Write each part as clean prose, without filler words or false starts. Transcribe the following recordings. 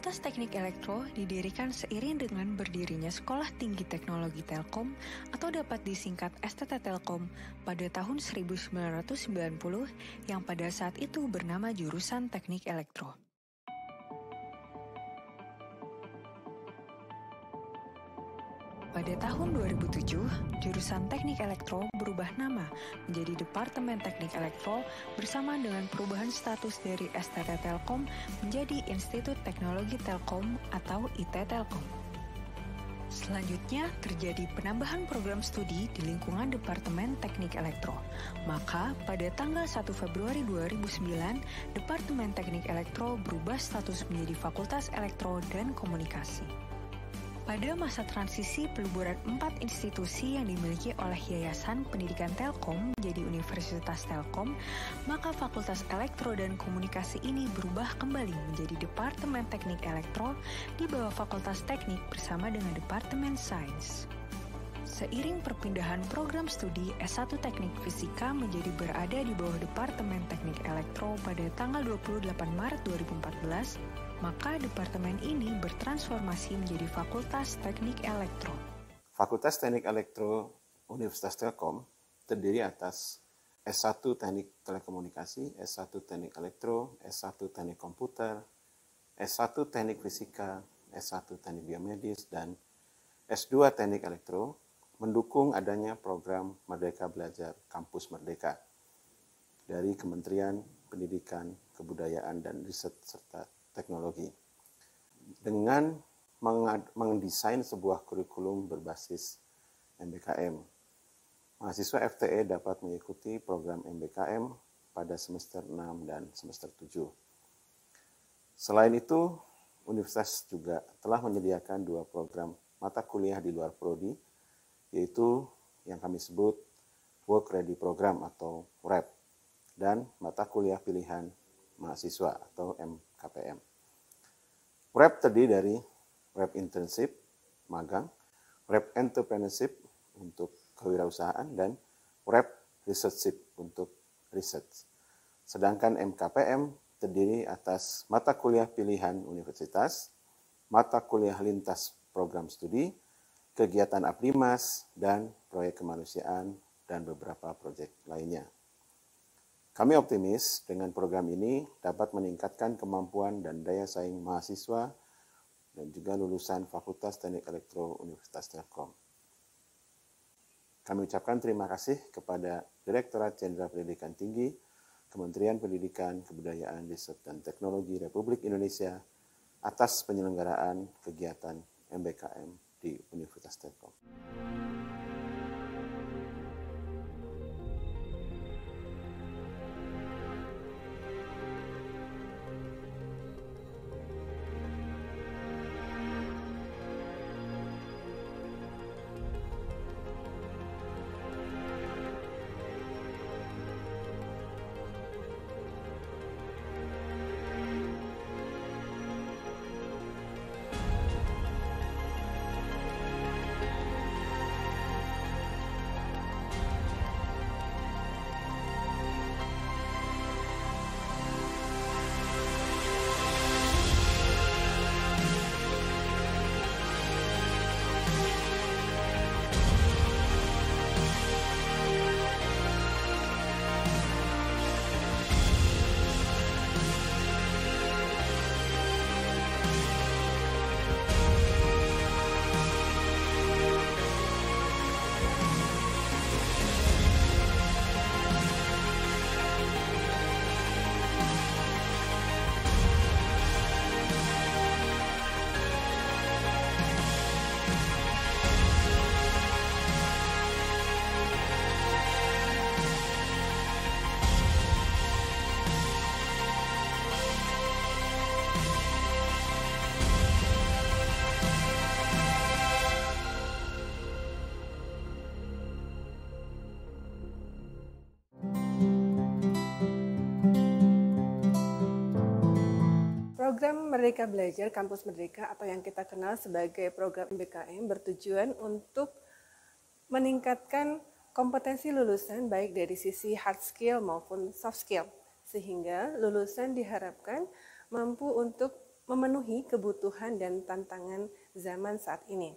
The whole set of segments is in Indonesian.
Fakultas Teknik Elektro didirikan seiring dengan berdirinya Sekolah Tinggi Teknologi Telkom atau dapat disingkat STT Telkom pada tahun 1990 yang pada saat itu bernama jurusan Teknik Elektro. Pada tahun 2007, jurusan Teknik Elektro berubah nama menjadi Departemen Teknik Elektro bersama dengan perubahan status dari STT Telkom menjadi Institut Teknologi Telkom atau IT Telkom. Selanjutnya terjadi penambahan program studi di lingkungan Departemen Teknik Elektro. Maka pada tanggal 1 Februari 2009, Departemen Teknik Elektro berubah status menjadi Fakultas Elektro dan Komunikasi. Pada masa transisi peluburan 4 institusi yang dimiliki oleh Yayasan Pendidikan Telkom menjadi Universitas Telkom, maka Fakultas Elektro dan Komunikasi ini berubah kembali menjadi Departemen Teknik Elektro di bawah Fakultas Teknik bersama dengan Departemen Sains. Seiring perpindahan program studi S1 Teknik Fisika menjadi berada di bawah Departemen Teknik Elektro pada tanggal 28 Maret 2014, maka departemen ini bertransformasi menjadi Fakultas Teknik Elektro. Fakultas Teknik Elektro Universitas Telkom terdiri atas S1 Teknik Telekomunikasi, S1 Teknik Elektro, S1 Teknik Komputer, S1 Teknik Fisika, S1 Teknik Biomedis, dan S2 Teknik Elektro, mendukung adanya program Merdeka Belajar Kampus Merdeka dari Kementerian Pendidikan, Kebudayaan, dan Riset serta Teknologi dengan mendesain sebuah kurikulum berbasis MBKM. Mahasiswa FTE dapat mengikuti program MBKM pada semester 6 dan semester 7. Selain itu, universitas juga telah menyediakan 2 program mata kuliah di luar prodi, yaitu yang kami sebut Work Ready Program atau WREP, dan mata kuliah pilihan mahasiswa atau MKPM. WREP terdiri dari WREP Internship, magang, WREP Entrepreneurship untuk kewirausahaan, dan WREP Researchship untuk riset. Sedangkan MKPM terdiri atas mata kuliah pilihan universitas, mata kuliah lintas program studi, kegiatan Aprimas, dan proyek kemanusiaan, dan beberapa proyek lainnya. Kami optimis dengan program ini dapat meningkatkan kemampuan dan daya saing mahasiswa dan juga lulusan Fakultas Teknik Elektro Universitas Telkom. Kami ucapkan terima kasih kepada Direktorat Jenderal Pendidikan Tinggi, Kementerian Pendidikan, Kebudayaan, Riset, dan Teknologi Republik Indonesia atas penyelenggaraan kegiatan MBKM di Universitas Telkom. Program Merdeka Belajar Kampus Merdeka atau yang kita kenal sebagai program MBKM bertujuan untuk meningkatkan kompetensi lulusan baik dari sisi hard skill maupun soft skill, sehingga lulusan diharapkan mampu untuk memenuhi kebutuhan dan tantangan zaman saat ini.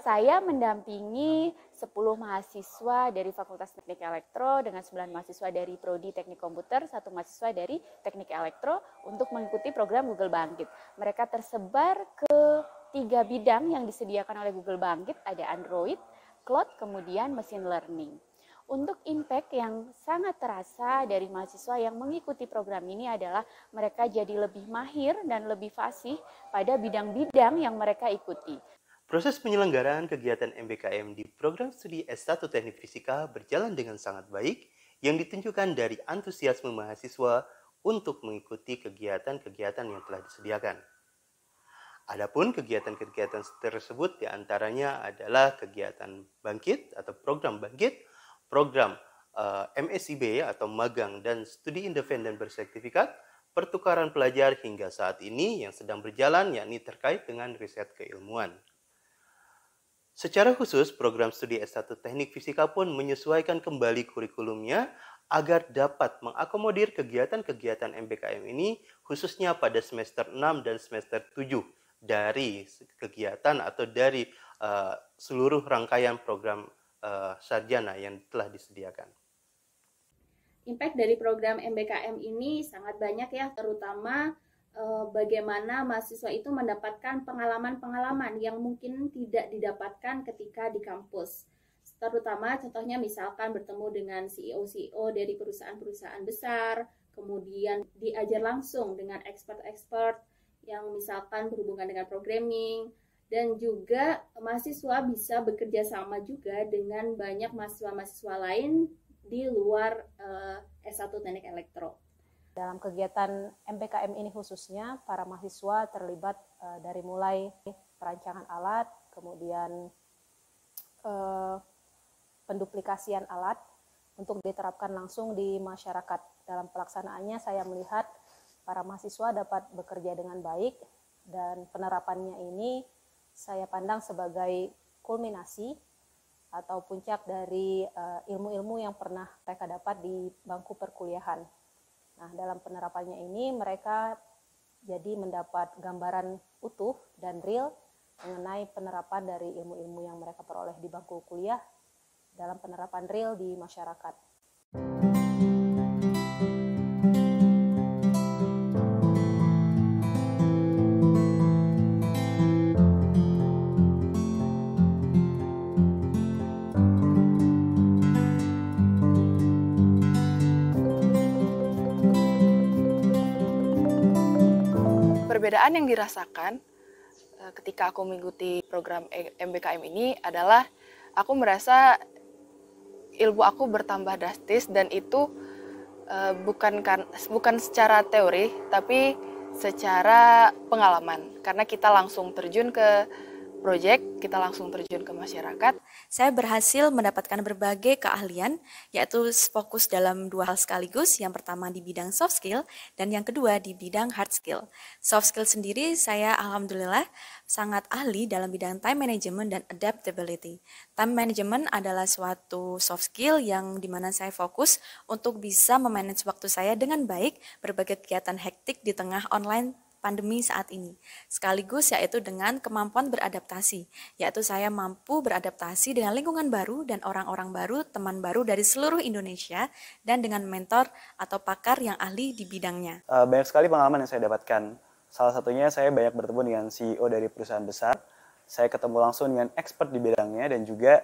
Saya mendampingi 10 mahasiswa dari Fakultas Teknik Elektro dengan 9 mahasiswa dari Prodi Teknik Komputer, 1 mahasiswa dari Teknik Elektro untuk mengikuti program Google Bangkit. Mereka tersebar ke 3 bidang yang disediakan oleh Google Bangkit, ada Android, Cloud, kemudian Machine Learning. Untuk impact yang sangat terasa dari mahasiswa yang mengikuti program ini adalah mereka jadi lebih mahir dan lebih fasih pada bidang-bidang yang mereka ikuti. Proses penyelenggaraan kegiatan MBKM di program studi S1 Teknik Fisika berjalan dengan sangat baik yang ditunjukkan dari antusiasme mahasiswa untuk mengikuti kegiatan-kegiatan yang telah disediakan. Adapun kegiatan-kegiatan tersebut diantaranya adalah kegiatan Bangkit atau program Bangkit, program MSIB atau magang dan studi independen bersertifikat, pertukaran pelajar hingga saat ini yang sedang berjalan yakni terkait dengan riset keilmuan. Secara khusus, program studi S1 Teknik Fisika pun menyesuaikan kembali kurikulumnya agar dapat mengakomodir kegiatan-kegiatan MBKM ini khususnya pada semester 6 dan semester 7 dari kegiatan atau dari seluruh rangkaian program sarjana yang telah disediakan. Impact dari program MBKM ini sangat banyak ya, terutama bagaimana mahasiswa itu mendapatkan pengalaman-pengalaman yang mungkin tidak didapatkan ketika di kampus. Terutama contohnya misalkan bertemu dengan CEO-CEO dari perusahaan-perusahaan besar, kemudian diajar langsung dengan expert-expert yang misalkan berhubungan dengan programming, dan juga mahasiswa bisa bekerja sama juga dengan banyak mahasiswa-mahasiswa lain di luar S1 Teknik Elektro. Dalam kegiatan MBKM ini khususnya, para mahasiswa terlibat dari mulai perancangan alat, kemudian penduplikasian alat untuk diterapkan langsung di masyarakat. Dalam pelaksanaannya saya melihat para mahasiswa dapat bekerja dengan baik dan penerapannya ini saya pandang sebagai kulminasi atau puncak dari ilmu-ilmu yang pernah mereka dapat di bangku perkuliahan. Nah, dalam penerapannya ini mereka jadi mendapat gambaran utuh dan real mengenai penerapan dari ilmu-ilmu yang mereka peroleh di bangku kuliah dalam penerapan real di masyarakat. Perbedaan yang dirasakan ketika aku mengikuti program MBKM ini adalah aku merasa ilmu aku bertambah drastis dan itu bukan secara teori tapi secara pengalaman karena kita langsung terjun ke proyek, kita langsung terjun ke masyarakat. Saya berhasil mendapatkan berbagai keahlian, yaitu fokus dalam 2 hal sekaligus. Yang pertama di bidang soft skill, dan yang kedua di bidang hard skill. Soft skill sendiri saya alhamdulillah sangat ahli dalam bidang time management dan adaptability. Time management adalah suatu soft skill yang dimana saya fokus untuk bisa memanage waktu saya dengan baik berbagai kegiatan hektik di tengah online pandemi saat ini, sekaligus yaitu dengan kemampuan beradaptasi, yaitu saya mampu beradaptasi dengan lingkungan baru dan orang-orang baru, teman baru dari seluruh Indonesia, dan dengan mentor atau pakar yang ahli di bidangnya. Banyak sekali pengalaman yang saya dapatkan. Salah satunya saya banyak bertemu dengan CEO dari perusahaan besar, saya ketemu langsung dengan expert di bidangnya, dan juga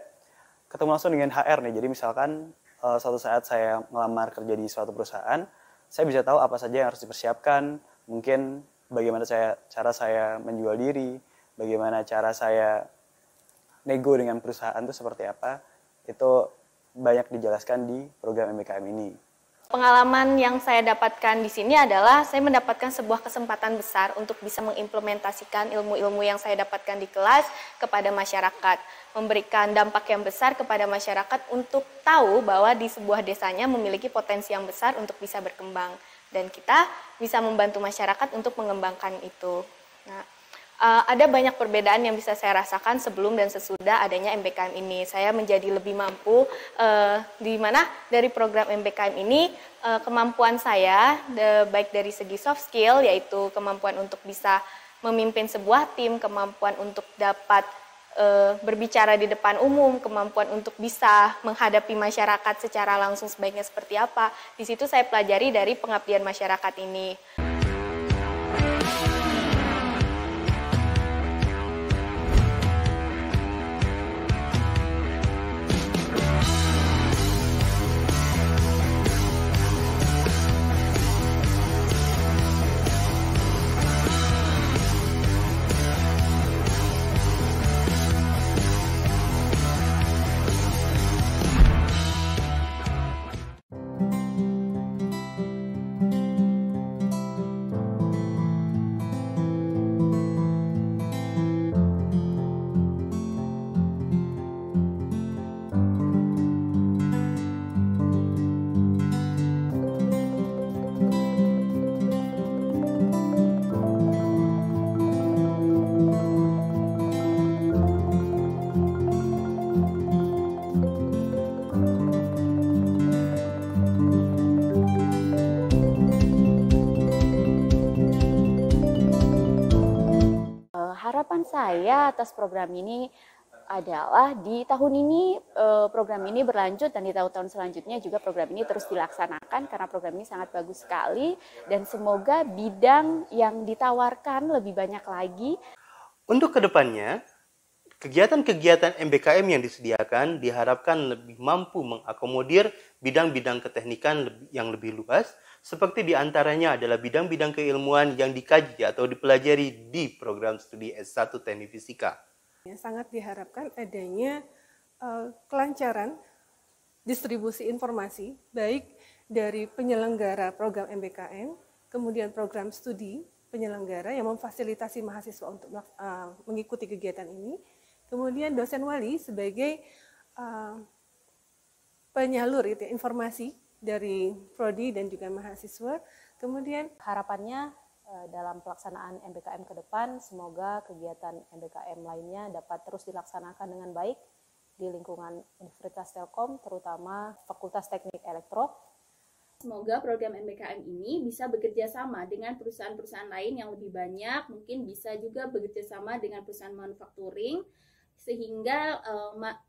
ketemu langsung dengan HR nih. Jadi misalkan suatu saat saya melamar kerja di suatu perusahaan, saya bisa tahu apa saja yang harus dipersiapkan, mungkin bagaimana cara saya menjual diri, bagaimana cara saya nego dengan perusahaan itu seperti apa, itu banyak dijelaskan di program MBKM ini. Pengalaman yang saya dapatkan di sini adalah saya mendapatkan sebuah kesempatan besar untuk bisa mengimplementasikan ilmu-ilmu yang saya dapatkan di kelas kepada masyarakat, memberikan dampak yang besar kepada masyarakat untuk tahu bahwa di sebuah desanya memiliki potensi yang besar untuk bisa berkembang. Dan kita bisa membantu masyarakat untuk mengembangkan itu. Nah, Ada banyak perbedaan yang bisa saya rasakan sebelum dan sesudah adanya MBKM ini. Saya menjadi lebih mampu, di mana dari program MBKM ini kemampuan saya baik dari segi soft skill, yaitu kemampuan untuk bisa memimpin sebuah tim, kemampuan untuk dapat berbicara di depan umum, kemampuan untuk bisa menghadapi masyarakat secara langsung sebaiknya seperti apa. Di situ saya pelajari dari pengabdian masyarakat ini. Harapan saya atas program ini adalah di tahun ini program ini berlanjut dan di tahun-tahun selanjutnya juga program ini terus dilaksanakan karena program ini sangat bagus sekali dan semoga bidang yang ditawarkan lebih banyak lagi. Untuk kedepannya, kegiatan-kegiatan MBKM yang disediakan diharapkan lebih mampu mengakomodir bidang-bidang keteknikan yang lebih luas, seperti diantaranya adalah bidang-bidang keilmuan yang dikaji atau dipelajari di program studi S1 Teknik Fisika. Sangat diharapkan adanya kelancaran distribusi informasi, baik dari penyelenggara program MBKM, kemudian program studi penyelenggara yang memfasilitasi mahasiswa untuk mengikuti kegiatan ini, kemudian dosen wali sebagai penyalur informasi dari prodi dan juga mahasiswa. Kemudian harapannya dalam pelaksanaan MBKM ke depan, semoga kegiatan MBKM lainnya dapat terus dilaksanakan dengan baik di lingkungan Universitas Telkom, terutama Fakultas Teknik Elektro. Semoga program MBKM ini bisa bekerja sama dengan perusahaan-perusahaan lain yang lebih banyak, mungkin bisa juga bekerja sama dengan perusahaan manufacturing, sehingga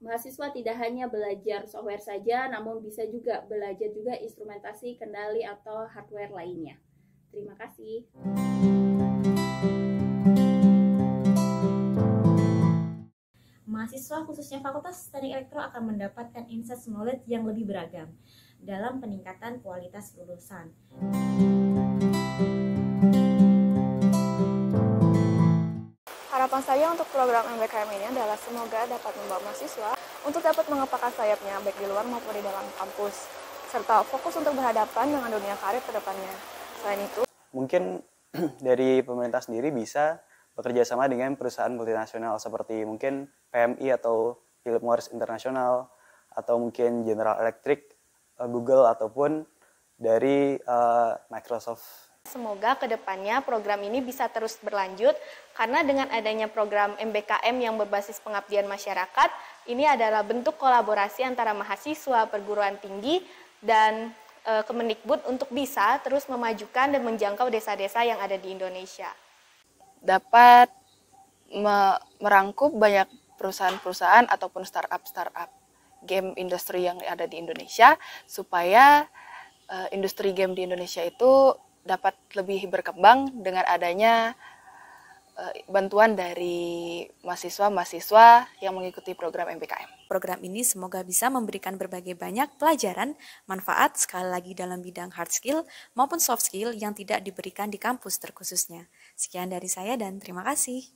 mahasiswa tidak hanya belajar software saja, namun bisa juga belajar juga instrumentasi, kendali, atau hardware lainnya. Terima kasih. Mahasiswa khususnya Fakultas Teknik Elektro akan mendapatkan insight knowledge yang lebih beragam dalam peningkatan kualitas lulusan. Harapan saya untuk program MBKM ini adalah semoga dapat membawa mahasiswa untuk dapat mengepakkan sayapnya baik di luar maupun di dalam kampus, serta fokus untuk berhadapan dengan dunia karir ke depannya. Selain itu, mungkin dari pemerintah sendiri bisa bekerja sama dengan perusahaan multinasional seperti mungkin PMI atau Philip Morris International atau mungkin General Electric, Google ataupun dari Microsoft. semoga ke depannya program ini bisa terus berlanjut karena dengan adanya program MBKM yang berbasis pengabdian masyarakat, ini adalah bentuk kolaborasi antara mahasiswa, perguruan tinggi, dan Kemendikbud untuk bisa terus memajukan dan menjangkau desa-desa yang ada di Indonesia. dapat merangkup banyak perusahaan-perusahaan ataupun startup game industri yang ada di Indonesia supaya industri game di Indonesia itu dapat lebih berkembang dengan adanya bantuan dari mahasiswa-mahasiswa yang mengikuti program MBKM. Program ini semoga bisa memberikan berbagai banyak pelajaran, manfaat sekali lagi dalam bidang hard skill maupun soft skill yang tidak diberikan di kampus terkhususnya. Sekian dari saya dan terima kasih.